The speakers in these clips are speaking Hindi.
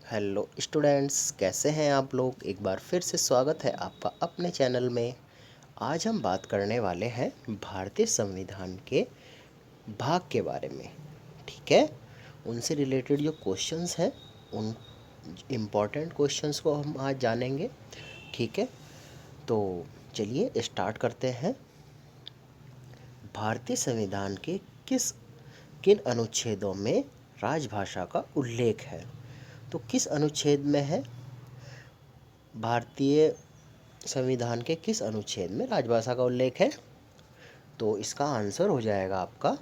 हेलो स्टूडेंट्स, कैसे हैं आप लोग। एक बार फिर से स्वागत है आपका अपने चैनल में। आज हम बात करने वाले हैं भारतीय संविधान के भाग के बारे में। ठीक है, उनसे रिलेटेड जो क्वेश्चंस हैं उन इम्पॉर्टेंट क्वेश्चंस को हम आज जानेंगे। ठीक है, तो चलिए स्टार्ट करते हैं। भारतीय संविधान के किन अनुच्छेदों में राजभाषा का उल्लेख है। तो किस अनुच्छेद में है, भारतीय संविधान के किस अनुच्छेद में राजभाषा का उल्लेख है। तो इसका आंसर हो जाएगा आपका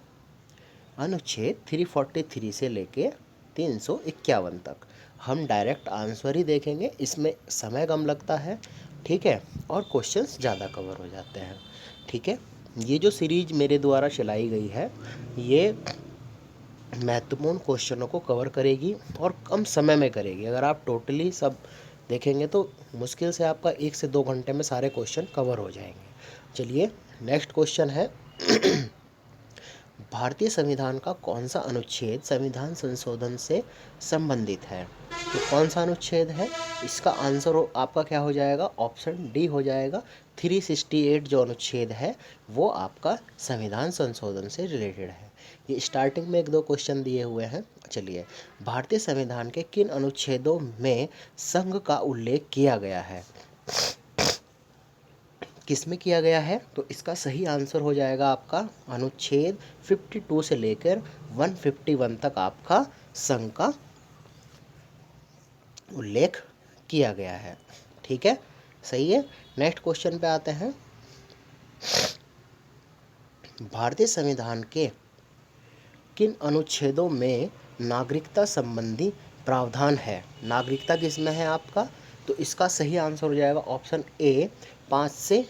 अनुच्छेद 343 से लेके 351 तक। हम डायरेक्ट आंसर ही देखेंगे, इसमें समय कम लगता है। ठीक है, और क्वेश्चंस ज़्यादा कवर हो जाते हैं। ठीक है, ये जो सीरीज मेरे द्वारा चलाई गई है ये महत्वपूर्ण क्वेश्चनों को कवर करेगी और कम समय में करेगी। अगर आप टोटली सब देखेंगे तो मुश्किल से आपका 1 से 2 घंटे में सारे क्वेश्चन कवर हो जाएंगे। चलिए नेक्स्ट क्वेश्चन है भारतीय संविधान का कौन सा अनुच्छेद संविधान संशोधन से संबंधित है। तो कौन सा अनुच्छेद है, इसका आंसर आपका क्या हो जाएगा, ऑप्शन डी हो जाएगा। 368 जो अनुच्छेद है वो आपका संविधान संशोधन से रिलेटेड है। ये स्टार्टिंग में 1-2 क्वेश्चन दिए हुए हैं। चलिए, भारतीय संविधान के किन अनुच्छेदों में संघ का उल्लेख किया गया है, किस में किया गया है। तो इसका सही आंसर हो जाएगा आपका अनुच्छेद 52 से लेकर 151 तक आपका संघ का उल्लेख किया गया है। ठीक है, सही है। नेक्स्ट क्वेश्चन पे आते हैं। भारतीय संविधान के किन अनुच्छेदों में नागरिकता संबंधी प्रावधान है। नागरिकता किस में है आपका, तो इसका सही आंसर हो जाएगा ऑप्शन ए 5 से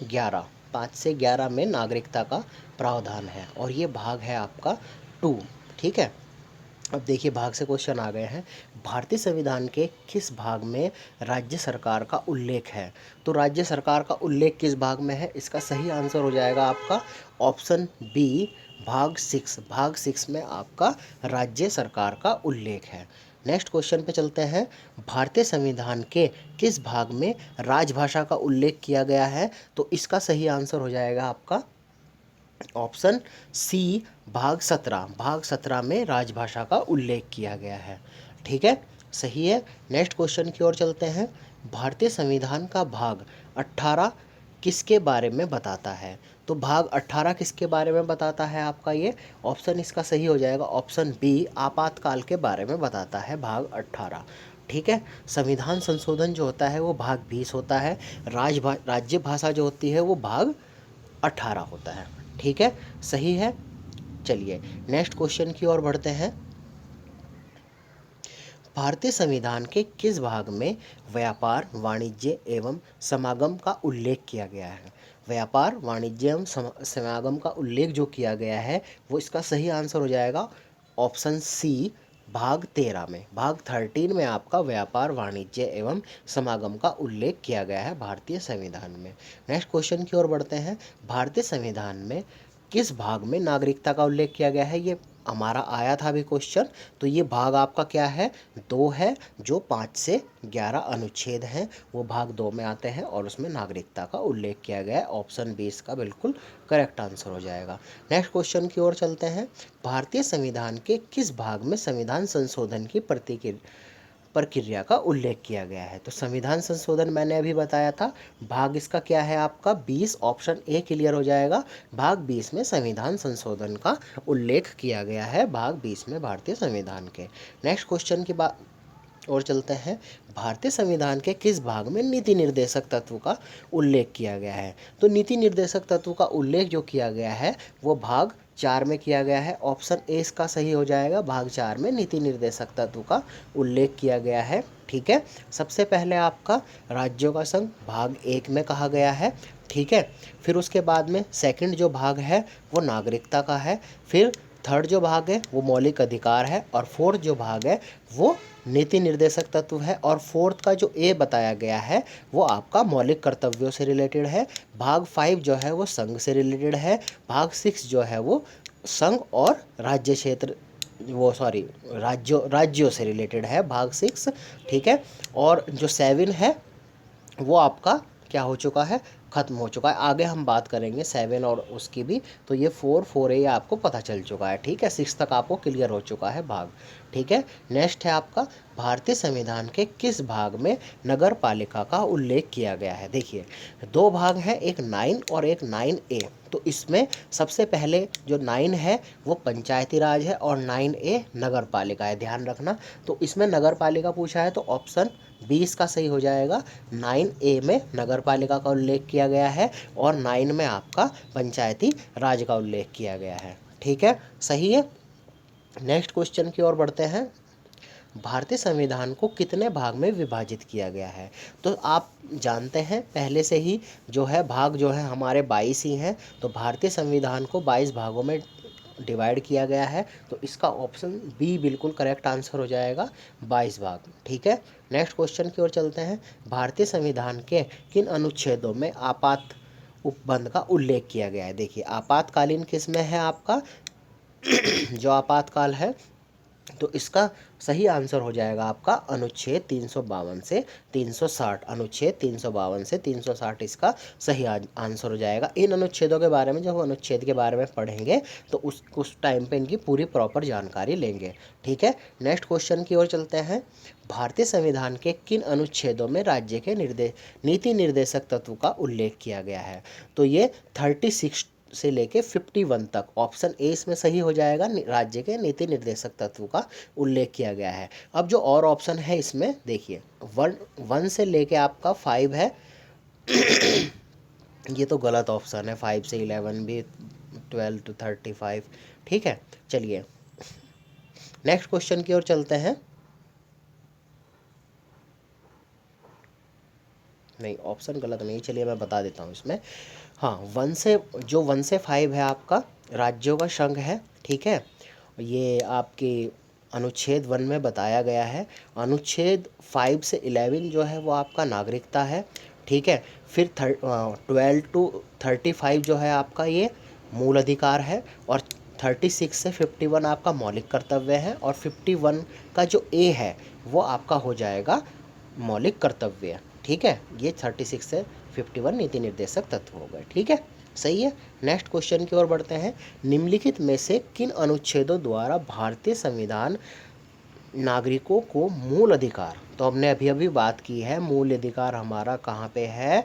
11 में नागरिकता का प्रावधान है और ये भाग है आपका 2। ठीक है, अब देखिए भाग से क्वेश्चन आ गए हैं। भारतीय संविधान के किस भाग में राज्य सरकार का उल्लेख है। तो राज्य सरकार का उल्लेख किस भाग में है, इसका सही आंसर हो जाएगा आपका ऑप्शन बी भाग 6। भाग 6 में आपका राज्य सरकार का उल्लेख है। नेक्स्ट क्वेश्चन पे चलते हैं। भारतीय संविधान के किस भाग में राजभाषा का उल्लेख किया गया है। तो इसका सही आंसर हो जाएगा आपका ऑप्शन सी भाग 17। भाग 17 में राजभाषा का उल्लेख किया गया है। ठीक है, सही है। नेक्स्ट क्वेश्चन की ओर चलते हैं। भारतीय संविधान का भाग 18 किसके बारे में बताता है। तो भाग 18 किसके बारे में बताता है आपका, ये ऑप्शन इसका सही हो जाएगा ऑप्शन बी आपातकाल के बारे में बताता है भाग 18। ठीक है, संविधान संशोधन जो होता है वो भाग 20 होता है। राज्य भाषा जो होती है वो भाग 18 होता है। ठीक है, सही है। चलिए नेक्स्ट क्वेश्चन की ओर बढ़ते हैं। भारतीय संविधान के किस भाग में व्यापार वाणिज्य एवं समागम का उल्लेख किया गया है। व्यापार वाणिज्य एवं समागम का उल्लेख जो किया गया है वो इसका सही आंसर हो जाएगा ऑप्शन सी भाग 13 में। भाग 13 में आपका व्यापार वाणिज्य एवं समागम का उल्लेख किया गया है भारतीय संविधान में। नेक्स्ट क्वेश्चन की ओर बढ़ते हैं। भारतीय संविधान में किस भाग में नागरिकता का उल्लेख किया गया है, ये हमारा आया था अभी क्वेश्चन। तो ये भाग आपका क्या है, 2 है। जो 5 से 11 अनुच्छेद हैं वो भाग 2 में आते हैं और उसमें नागरिकता का उल्लेख किया गया है। ऑप्शन 20 का बिल्कुल करेक्ट आंसर हो जाएगा। नेक्स्ट क्वेश्चन की ओर चलते हैं। भारतीय संविधान के किस भाग में संविधान संशोधन की प्रक्रिया का उल्लेख किया गया है। तो संविधान संशोधन मैंने अभी बताया था, भाग इसका क्या है आपका 20। ऑप्शन ए क्लियर हो जाएगा। भाग 20 में संविधान संशोधन का उल्लेख किया गया है, भाग 20 में भारतीय संविधान के। नेक्स्ट क्वेश्चन की बात और चलते हैं। भारतीय संविधान के किस भाग में नीति निर्देशक तत्व का उल्लेख किया गया है। तो नीति निर्देशक तत्व का उल्लेख जो किया गया है वो भाग 4 में किया गया है। ऑप्शन ए इसका सही हो जाएगा, भाग 4 में नीति निर्देशक तत्व का उल्लेख किया गया है। ठीक है, सबसे पहले आपका राज्यों का संघ भाग 1 में कहा गया है। ठीक है, फिर उसके बाद में सेकंड जो भाग है वो नागरिकता का है। फिर थर्ड जो भाग है वो मौलिक अधिकार है और फोर्थ जो भाग है वो नीति निर्देशक तत्व है। और फोर्थ का जो ए बताया गया है वो आपका मौलिक कर्तव्यों से रिलेटेड है। भाग 5 जो है वो संघ से रिलेटेड है। भाग 6 जो है वो संघ और राज्य क्षेत्र वो सॉरी राज्यों से रिलेटेड है भाग 6, ठीक है। और जो 7 है वो आपका क्या हो चुका है, ख़त्म हो चुका है। आगे हम बात करेंगे 7 और उसकी भी। तो ये 4 आपको पता चल चुका है, ठीक है। 6 तक आपको क्लियर हो चुका है भाग, ठीक है। नेक्स्ट है आपका, भारतीय संविधान के किस भाग में नगर पालिका का उल्लेख किया गया है। देखिए 2 भाग हैं, एक 9 और एक 9A। तो इसमें सबसे पहले जो 9 है वो पंचायती राज है और 9A नगर पालिका है, ध्यान रखना। तो इसमें नगर पालिका पूछा है तो ऑप्शन 20 का सही हो जाएगा। 9A में नगर पालिका का उल्लेख किया गया है और 9 में आपका पंचायती राज का उल्लेख किया गया है, ठीक है, सही है। नेक्स्ट क्वेश्चन की ओर बढ़ते हैं। भारतीय संविधान को कितने भाग में विभाजित किया गया है। तो आप जानते हैं पहले से ही जो है भाग जो है हमारे 22 ही हैं। तो भारतीय संविधान को 22 भागों में डिवाइड किया गया है। तो इसका ऑप्शन बी बिल्कुल करेक्ट आंसर हो जाएगा, 22 भाग, ठीक है। नेक्स्ट क्वेश्चन की ओर चलते हैं। भारतीय संविधान के किन अनुच्छेदों में आपात उपबंध का उल्लेख किया गया है। देखिए आपातकालीन किस में है आपका जो आपातकाल है, तो इसका सही आंसर हो जाएगा आपका अनुच्छेद 352 से 360। अनुच्छेद 352 से 360 इसका सही आंसर हो जाएगा। इन अनुच्छेदों के बारे में जब हम अनुच्छेद के बारे में पढ़ेंगे तो उस टाइम पे इनकी पूरी प्रॉपर जानकारी लेंगे, ठीक है। नेक्स्ट क्वेश्चन की ओर चलते हैं। भारतीय संविधान के किन अनुच्छेदों में राज्य के नीति निर्देशक तत्व का उल्लेख किया गया है। तो ये 36 से लेके 51 तक ऑप्शन ए इसमें सही हो जाएगा। राज्य के नीति निर्देशक तत्व का उल्लेख किया गया है। अब जो और ऑप्शन है इसमें देखिए 1 से लेके आपका 5 है ये तो गलत ऑप्शन है। 5 से 11 भी, 12 to 35, ठीक है। चलिए नेक्स्ट क्वेश्चन की ओर चलते हैं। नहीं, ऑप्शन गलत नहीं, चलिए मैं बता देता हूँ इसमें। हाँ, 1 से 5 है आपका राज्यों का संघ है, ठीक है। ये आपके अनुच्छेद 1 में बताया गया है। अनुच्छेद 5 से 11 जो है वो आपका नागरिकता है, ठीक है। फिर 12 to 35 जो है आपका ये मूल अधिकार है। और 36 से 51 आपका मौलिक कर्तव्य है। और 51 का जो ए है वो आपका हो जाएगा मौलिक कर्तव्य, ठीक है। ये 36 से 51 नीति निर्देशक तत्व हो गए, ठीक है, सही है। नेक्स्ट क्वेश्चन की ओर बढ़ते हैं। निम्नलिखित में से किन अनुच्छेदों द्वारा भारतीय संविधान नागरिकों को मूल अधिकार, तो हमने अभी अभी बात की है मूल अधिकार हमारा कहाँ पे है,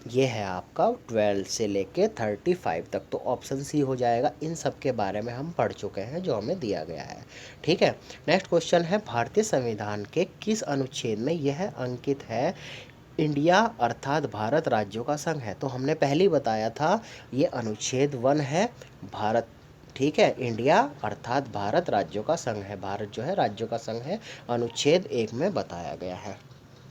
ये है आपका 12 से लेके 35 तक। तो ऑप्शन सी हो जाएगा। इन सब के बारे में हम पढ़ चुके हैं जो हमें दिया गया है, ठीक है। नेक्स्ट क्वेश्चन है। भारतीय संविधान के किस अनुच्छेद में यह अंकित है इंडिया अर्थात भारत राज्यों का संघ है। तो हमने पहले ही बताया था ये अनुच्छेद 1 है, भारत, ठीक है। इंडिया अर्थात भारत राज्यों का संघ है, भारत जो है राज्यों का संघ है, अनुच्छेद 1 में बताया गया है,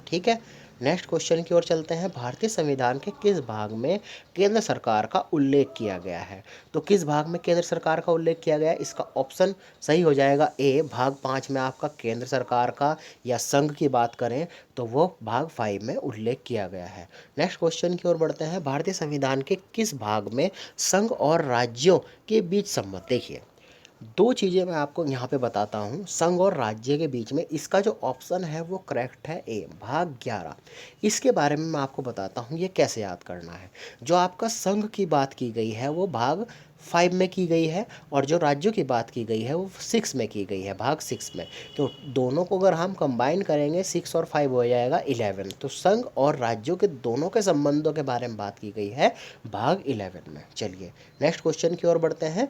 ठीक है। नेक्स्ट क्वेश्चन की ओर चलते हैं। भारतीय संविधान के किस भाग में केंद्र सरकार का उल्लेख किया गया है। तो किस भाग में केंद्र सरकार का उल्लेख किया गया है, इसका ऑप्शन सही हो जाएगा ए। भाग 5 में आपका केंद्र सरकार का या संघ की बात करें तो वो भाग 5 में उल्लेख किया गया है। नेक्स्ट क्वेश्चन की ओर बढ़ते हैं। भारतीय संविधान के किस भाग में संघ और राज्यों के बीच संबंध, देखिए 2 चीज़ें मैं आपको यहाँ पे बताता हूँ। संघ और राज्य के बीच में इसका जो ऑप्शन है वो करेक्ट है ए, भाग 11। इसके बारे में मैं आपको बताता हूँ ये कैसे याद करना है। जो आपका संघ की बात की गई है वो भाग 5 में की गई है और जो राज्यों की बात की गई है वो 6 में की गई है, भाग 6 में। तो दोनों को अगर हम कंबाइन करेंगे 6 और 5 हो जाएगा 11। तो संघ और राज्यों के दोनों के संबंधों के बारे में बात की गई है भाग 11 में। चलिए नेक्स्ट क्वेश्चन की ओर बढ़ते हैं।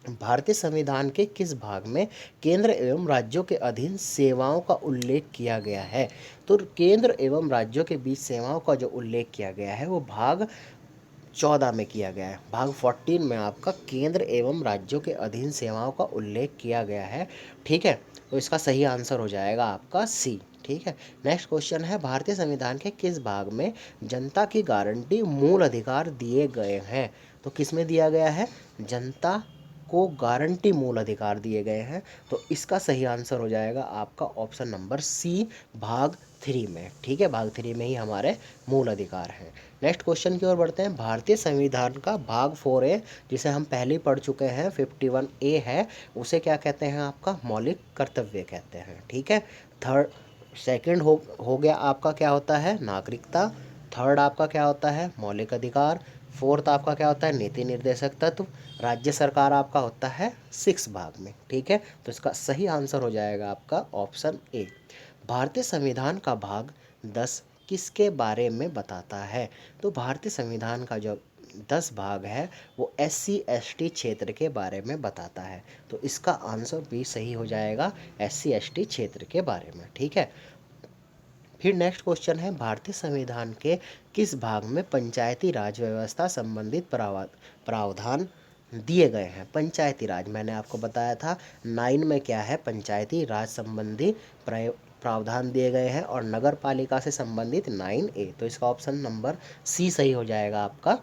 भारतीय संविधान के किस भाग में केंद्र एवं राज्यों के अधीन सेवाओं का उल्लेख किया गया है। तो केंद्र एवं राज्यों के बीच सेवाओं का जो उल्लेख किया गया है वो भाग 14 में किया गया है। भाग 14 में आपका केंद्र एवं राज्यों के अधीन सेवाओं का उल्लेख किया गया है, ठीक है। तो इसका सही आंसर हो जाएगा आपका सी, ठीक है। नेक्स्ट क्वेश्चन है। भारतीय संविधान के किस भाग में जनता की गारंटी मूल अधिकार दिए गए हैं। तो किस में दिया गया है, जनता को गारंटी मूल अधिकार दिए गए हैं। तो इसका सही आंसर हो जाएगा आपका ऑप्शन नंबर सी, भाग 3 में। ठीक है, भाग 3 में ही हमारे मूल अधिकार हैं। नेक्स्ट क्वेश्चन की ओर बढ़ते हैं। भारतीय संविधान का भाग 4A, जिसे हम पहले ही पढ़ चुके हैं, 51A है, उसे क्या कहते हैं? आपका मौलिक कर्तव्य कहते हैं। ठीक है, थर्ड सेकंड हो गया आपका क्या होता है? नागरिकता। थर्ड आपका क्या होता है? मौलिक अधिकार। फोर्थ आपका क्या होता है? नीति निर्देशक तत्व। राज्य सरकार आपका होता है 6 भाग में। ठीक है, तो इसका सही आंसर हो जाएगा आपका ऑप्शन ए। भारतीय संविधान का भाग 10 किसके बारे में बताता है? तो भारतीय संविधान का जो 10 भाग है वो SC/ST क्षेत्र के बारे में बताता है। तो इसका आंसर भी सही हो जाएगा, SC/ST क्षेत्र के बारे में। ठीक है, फिर नेक्स्ट क्वेश्चन है। भारतीय संविधान के किस भाग में पंचायती राज व्यवस्था संबंधित प्रावधान दिए गए हैं? पंचायती राज मैंने आपको बताया था 9 में क्या है? पंचायती राज संबंधी प्रावधान दिए गए हैं, और नगर पालिका से संबंधित 9A। तो इसका ऑप्शन नंबर सी सही हो जाएगा आपका,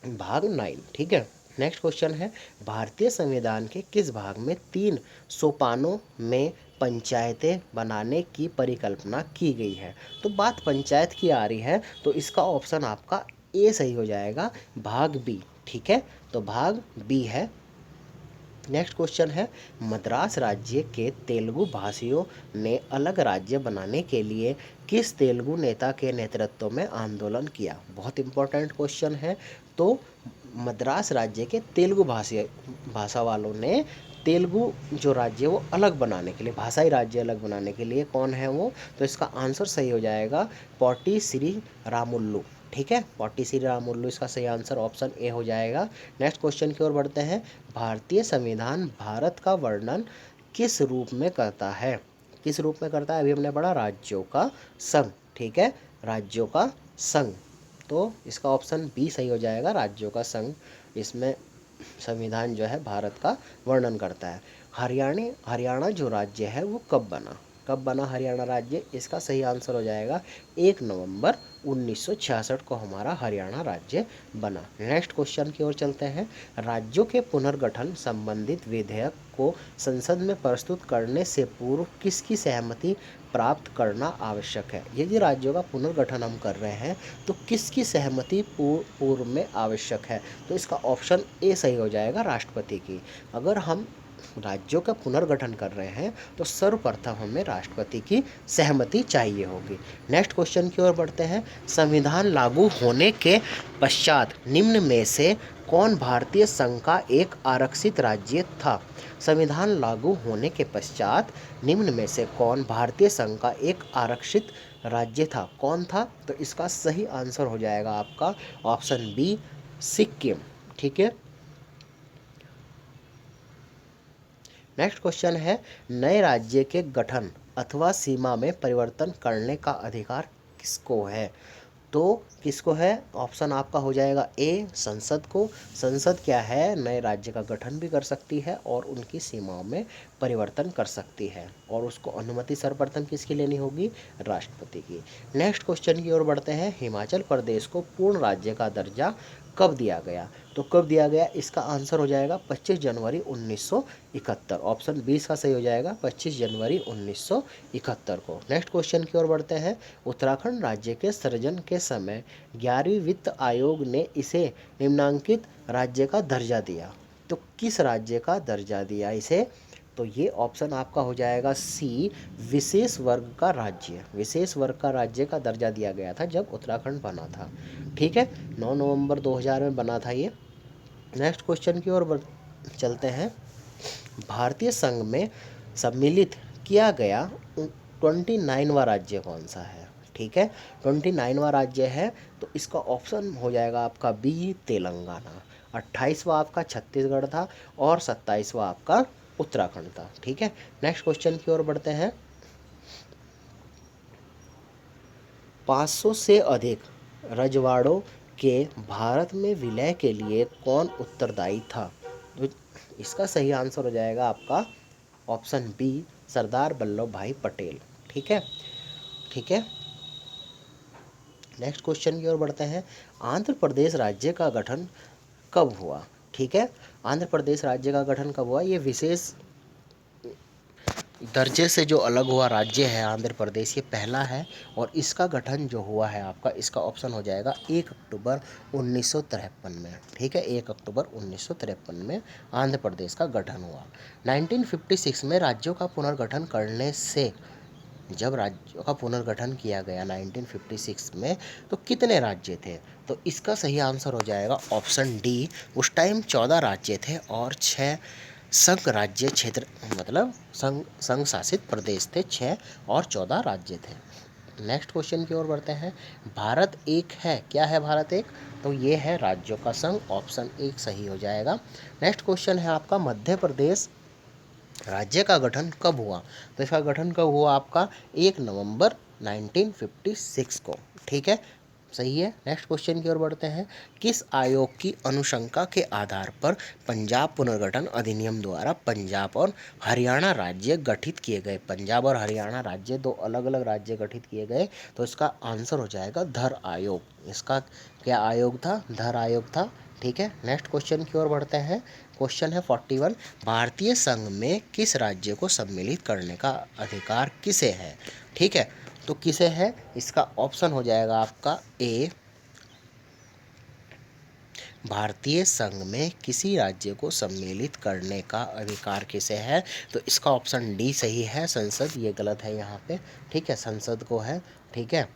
भाग 9। ठीक है, नेक्स्ट क्वेश्चन है। भारतीय संविधान के किस भाग में 3 सोपानों में पंचायतें बनाने की परिकल्पना की गई है? तो बात पंचायत की आ रही है, तो इसका ऑप्शन आपका ए सही हो जाएगा, भाग बी। ठीक है, तो भाग बी है। नेक्स्ट क्वेश्चन है। मद्रास राज्य के तेलुगु भाषियों ने अलग राज्य बनाने के लिए किस तेलुगु नेता के नेतृत्व में आंदोलन किया? बहुत इंपॉर्टेंट क्वेश्चन है। तो मद्रास राज्य के तेलुगु भाषा वालों ने तेलुगु जो राज्य वो अलग बनाने के लिए, भाषाई राज्य अलग बनाने के लिए, कौन है वो? तो इसका आंसर सही हो जाएगा पोट्टी श्री रामुलु। ठीक है, पोट्टी श्री रामुलु इसका सही आंसर ऑप्शन ए हो जाएगा। नेक्स्ट क्वेश्चन की ओर बढ़ते हैं। भारतीय संविधान भारत का वर्णन किस रूप में करता है? किस रूप में करता है? अभी हमने पढ़ा राज्यों का संघ। ठीक है, राज्यों का संघ। तो इसका ऑप्शन बी सही हो जाएगा, राज्यों का संघ। इसमें संविधान जो है भारत का वर्णन करता है। हरियाणा जो राज्य है वो कब बना? कब बना हरियाणा राज्य? इसका सही आंसर हो जाएगा 1 नवंबर 1966 को हमारा हरियाणा राज्य बना। नेक्स्ट क्वेश्चन की ओर चलते हैं। राज्यों के पुनर्गठन संबंधित विधेयक को संसद में प्रस्तुत करने से पूर्व किसकी सहमति प्राप्त करना आवश्यक है? यदि राज्यों का पुनर्गठन हम कर रहे हैं तो किसकी सहमति पूर्व में आवश्यक है? तो इसका ऑप्शन ए सही हो जाएगा, राष्ट्रपति की। अगर हम राज्यों का पुनर्गठन कर रहे हैं तो सर्वप्रथम हमें राष्ट्रपति की सहमति चाहिए होगी। नेक्स्ट क्वेश्चन की ओर बढ़ते हैं। संविधान लागू होने के पश्चात निम्न में से कौन भारतीय संघ का एक आरक्षित राज्य था? संविधान लागू होने के पश्चात निम्न में से कौन भारतीय संघ का एक आरक्षित राज्य था? कौन था? तो इसका सही आंसर हो जाएगा आपका ऑप्शन बी, सिक्किम। ठीक है, नेक्स्ट क्वेश्चन है। नए राज्य के गठन अथवा सीमा में परिवर्तन करने का अधिकार किसको है? तो किसको है? ऑप्शन आपका हो जाएगा ए, संसद को। संसद क्या है? नए राज्य का गठन भी कर सकती है और उनकी सीमाओं में परिवर्तन कर सकती है, और उसको अनुमति सर्वप्रथम किसकी लेनी होगी? राष्ट्रपति की। नेक्स्ट क्वेश्चन की ओर बढ़ते हैं। हिमाचल प्रदेश को पूर्ण राज्य का दर्जा कब दिया गया? तो कब दिया गया? इसका आंसर हो जाएगा 25 जनवरी 1971। ऑप्शन 20 का सही हो जाएगा, 25 जनवरी 1971 को। नेक्स्ट क्वेश्चन की ओर बढ़ते हैं। उत्तराखंड राज्य के सृजन के समय 11वीं वित्त आयोग ने इसे निम्नांकित राज्य का दर्जा दिया। तो किस राज्य का दर्जा दिया इसे? तो ये ऑप्शन आपका हो जाएगा सी, विशेष वर्ग का राज्य। विशेष वर्ग का राज्य का दर्जा दिया गया था जब उत्तराखंड बना था। ठीक है, 9 नवंबर 2000 में बना था ये। नेक्स्ट क्वेश्चन की ओर चलते हैं। भारतीय संघ में सम्मिलित किया गया 29वां राज्य कौन सा है? ठीक है, 29वां राज्य है, तो इसका ऑप्शन हो जाएगा आपका बी, तेलंगाना। 28वां आपका छत्तीसगढ़ था, और 27वां आपका उत्तराखंड था। ठीक है, नेक्स्ट क्वेश्चन की ओर बढ़ते हैं। 500 से अधिक रजवाड़ों के भारत में विलय के लिए कौन उत्तरदायी था? तो इसका सही आंसर हो जाएगा आपका ऑप्शन बी, सरदार वल्लभ भाई पटेल। ठीक है, ठीक है, नेक्स्ट क्वेश्चन की ओर बढ़ते हैं। आंध्र प्रदेश राज्य का गठन कब हुआ? ठीक है। आंध्र प्रदेश राज्य का गठन कब हुआ? ये विशेष दर्जे से जो अलग हुआ राज्य है आंध्र प्रदेश, ये पहला है और इसका गठन जो हुआ है आपका, इसका ऑप्शन हो जाएगा 1 अक्टूबर 1953 में। ठीक है, 1 अक्टूबर 1953 में आंध्र प्रदेश का गठन हुआ। 1956 में राज्यों का पुनर्गठन करने से, जब राज्यों का पुनर्गठन किया गया 1956 में, तो कितने राज्य थे? तो इसका सही आंसर हो जाएगा ऑप्शन डी। उस टाइम 14 राज्य थे और 6 संघ राज्य क्षेत्र, मतलब संघ शासित प्रदेश थे, 6 और 14 राज्य थे। नेक्स्ट क्वेश्चन की ओर बढ़ते हैं। भारत एक है, क्या है भारत एक? तो ये है राज्यों का संघ, ऑप्शन 1 सही हो जाएगा। नेक्स्ट क्वेश्चन है आपका, मध्य प्रदेश राज्य का गठन कब हुआ? तो इसका गठन कब हुआ आपका? 1 नवंबर 1956 को। ठीक है, सही है। नेक्स्ट क्वेश्चन की ओर बढ़ते हैं। किस आयोग की अनुशंसा के आधार पर पंजाब पुनर्गठन अधिनियम द्वारा पंजाब और हरियाणा राज्य गठित किए गए? पंजाब और हरियाणा राज्य, दो अलग अलग राज्य गठित किए गए, तो इसका आंसर हो जाएगा धर आयोग। इसका क्या आयोग था? धर आयोग था। ठीक है, नेक्स्ट क्वेश्चन की ओर बढ़ते हैं। क्वेश्चन है 41। भारतीय संघ में किस राज्य को सम्मिलित करने का अधिकार किसे है? ठीक है, तो किसे है? इसका ऑप्शन हो जाएगा आपका ए, भारतीय संघ में किसी राज्य को सम्मिलित करने का अधिकार किसे है? तो इसका ऑप्शन डी सही है, संसद। ये गलत है यहाँ पे। ठीक है, संसद को है। ठीक है,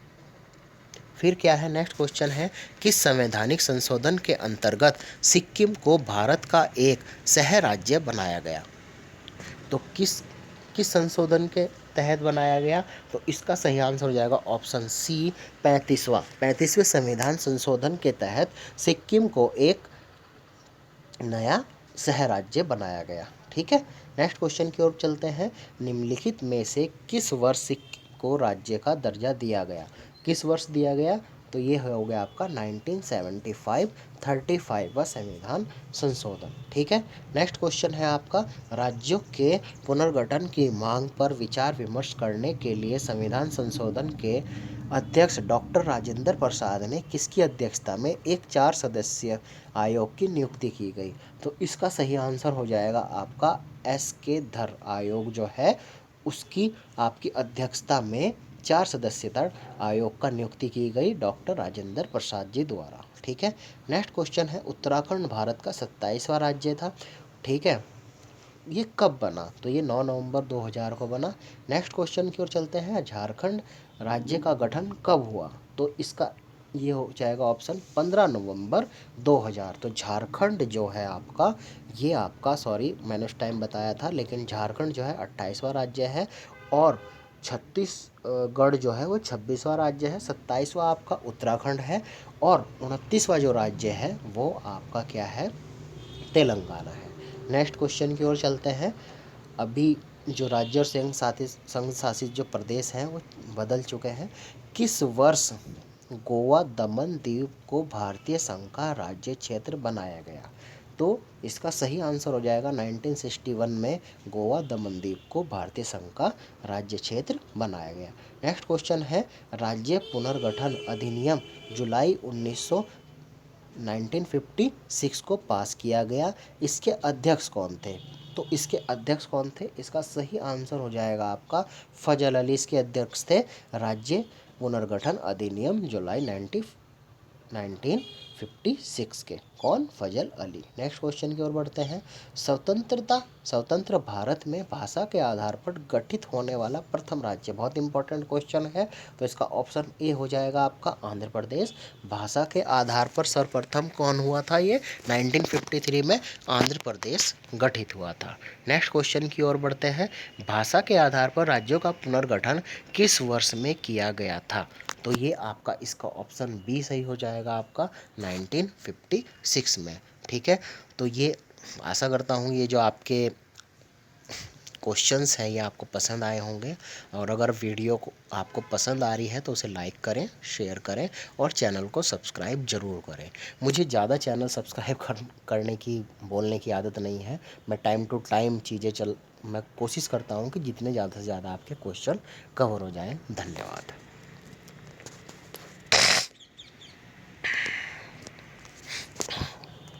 फिर क्या है? नेक्स्ट क्वेश्चन है, किस संवैधानिक संशोधन के अंतर्गत सिक्किम को भारत का एक सह राज्य बनाया गया? तो किस किस संशोधन के तहत बनाया गया? तो इसका सही आंसर हो जाएगा ऑप्शन सी, 35वें संविधान संशोधन के तहत सिक्किम को एक नया सह राज्य बनाया गया। ठीक है, नेक्स्ट क्वेश्चन की ओर चलते हैं। निम्नलिखित में से किस वर्ष सिक्किम को राज्य का दर्जा दिया गया? किस वर्ष दिया गया? तो ये हो गया आपका 1975, 35वां संविधान संशोधन। ठीक है, नेक्स्ट क्वेश्चन है आपका, राज्यों के पुनर्गठन की मांग पर विचार विमर्श करने के लिए संविधान संशोधन के अध्यक्ष डॉक्टर राजेंद्र प्रसाद ने किसकी अध्यक्षता में एक 4 सदस्यीय आयोग की नियुक्ति की गई? तो इसका सही आंसर हो जाएगा आपका एस के धर आयोग जो है, उसकी आपकी अध्यक्षता में 4 सदस्यता आयोग का नियुक्ति की गई डॉक्टर राजेंद्र प्रसाद जी द्वारा। ठीक है, नेक्स्ट क्वेश्चन है, उत्तराखंड भारत का 27वां राज्य था। ठीक है, ये कब बना? तो ये 9 नवंबर 2000 को बना। नेक्स्ट क्वेश्चन की ओर चलते हैं। झारखंड राज्य का गठन कब हुआ? तो इसका ये हो जाएगा ऑप्शन 15 नवंबर 2000। तो झारखंड जो है आपका, ये आपका, सॉरी मैंने उस टाइम बताया था, लेकिन झारखंड जो है 28वां राज्य है और छत्तीसगढ़ जो है वो 26वां राज्य है, 27वां आपका उत्तराखंड है और 29वां जो राज्य है वो आपका क्या है? तेलंगाना है। नेक्स्ट क्वेश्चन की ओर चलते हैं। अभी जो राज्य और संघ शासित जो प्रदेश हैं वो बदल चुके हैं। किस वर्ष गोवा दमन द्वीप को भारतीय संघ का राज्य क्षेत्र बनाया गया? तो इसका सही आंसर हो जाएगा 1961 में गोवा दमन द्वीप को भारतीय संघ का राज्य क्षेत्र बनाया गया। नेक्स्ट क्वेश्चन है, राज्य पुनर्गठन अधिनियम जुलाई 1956 को पास किया गया। इसके अध्यक्ष कौन थे? तो इसके अध्यक्ष कौन थे? इसका सही आंसर हो जाएगा आपका फजल अली। इसके अध्यक्ष थे राज्य पुनर्गठन अधिनियम जुलाई 1956 के। कौन? फजल अली। नेक्स्ट क्वेश्चन की ओर बढ़ते हैं। स्वतंत्र भारत में भाषा के आधार पर गठित होने वाला प्रथम राज्य, बहुत इंपॉर्टेंट क्वेश्चन है, तो इसका ऑप्शन ए हो जाएगा आपका आंध्र प्रदेश। भाषा के आधार पर सर्वप्रथम कौन हुआ था? ये 1953 में आंध्र प्रदेश गठित हुआ था। नेक्स्ट क्वेश्चन की ओर बढ़ते हैं। भाषा के आधार पर राज्यों का पुनर्गठन किस वर्ष में किया गया था? तो ये आपका इसका ऑप्शन बी सही हो जाएगा आपका 1956 में। ठीक है, तो ये आशा करता हूँ ये जो आपके क्वेश्चंस हैं ये आपको पसंद आए होंगे, और अगर वीडियो को आपको पसंद आ रही है तो उसे लाइक करें, शेयर करें और चैनल को सब्सक्राइब ज़रूर करें। मुझे ज़्यादा चैनल सब्सक्राइब करने की, बोलने की आदत नहीं है। मैं टाइम टू टाइम मैं कोशिश करता हूँ कि जितने ज़्यादा से ज़्यादा आपके क्वेश्चन कवर हो जाएँ। धन्यवाद।